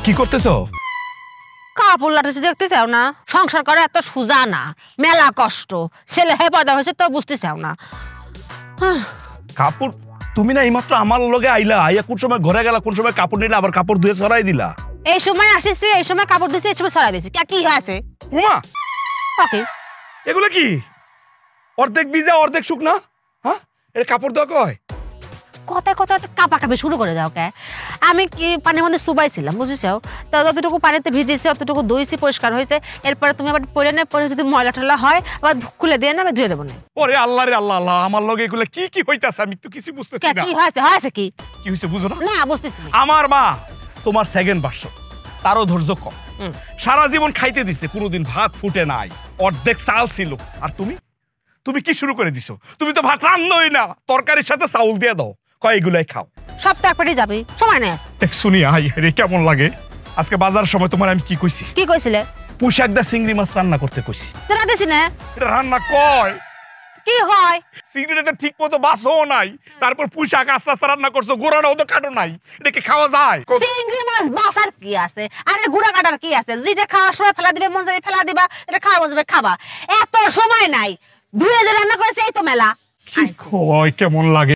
কি করতেছো? কাপড় লাটেছে দেখতে চাও না? সংসার করা এত সোজা না, মেলা কষ্ট। ছেলে হয়ে পয়দা হয়েছে তো বুঝতে চাও না। কাপড় তুমি না এইমাত্র আমার লগে আইলা, আইয়া কোন সময় ঘরে গেলা, কোন সময় কাপড় নিলা, আবার কাপড় ধুয়ে ছড়াই দিলা। এই সময় আসিছে, এই সময় কাপড় দিছে, এই সময় ছড়াই দিছে। কি হয়েছে? উমা ওকে, এগুলো কি? অর্ধেক ভিজা অর্ধেক শুকনা? হ্যাঁ, এটা কাপড় দেওয়া কয়? কথায় কথায় কাপা কাপে শুরু করে যাও কে? আমি কি পানির মধ্যে চুবাইছিলাম, বুঝেছো? তা যতটুকু পানিতে ভিজেছে অতটুকু ধুইছি, পরিষ্কার হয়েছে। এরপরে তুমি আবার পরে নে, পরে যদি ময়লা টলা হয় আবার খুলে দিয়ে না, আমি ধুয়ে দেবো না। ওরে আল্লাহ রে আল্লাহ আল্লাহ, আমার লগে এগুলো কি কি হইতাছে আমি তো কিছু বুঝতেছি না। কি হয়েছে? হয়েছে কি? কি হইছে বুঝো না? না বুঝতেছি না। আমার মা তোমার সেকেন্ড ভার্স, তারও ধৈর্য কম। সারা জীবন খাইতে দিছে, কোনোদিন ভাত ফুটে নাই, অর্ধেক চাল ছিল। আর তুমি তুমি কি শুরু করে দিছো? তুমি তো ভাত রান্নই না, তরকারির সাথে চাউল দিয়ে দাও, কয় এগুলাই খাও। সব তো একবারই যাবে, সময় নেই। দেখ শুনি আই রে কেমন লাগে। আজকে বাজার সময় তোমার আমি কি কইছি? কি কইছিলে? পুঁইশাক দা চিংড়ি মাছ রান্না করতে কইছি। তোরা দিছি না? এটা রান্না কয়? কি হয়? চিংড়িটা ঠিক মতো বাছও নাই, তারপর পুঁইশাক আস্তে আস্তে রান্না করছো, গোড়াটাও তো কাটো নাই, এটা কি খাওয়া যায়? চিংড়ি মাছ বাসার কি আছে? আরে গুড়া কাটার কি আছে? যেটা খাওয়ার সময় ফেলা দিবে, মন যাবে ফেলা দিবা, এটা খাওয়ার মন যাবে খাবা। এত সময় নাই, ধুয়ে যে রান্না করেছে এই তো মেলা। কি কয় কেমন লাগে?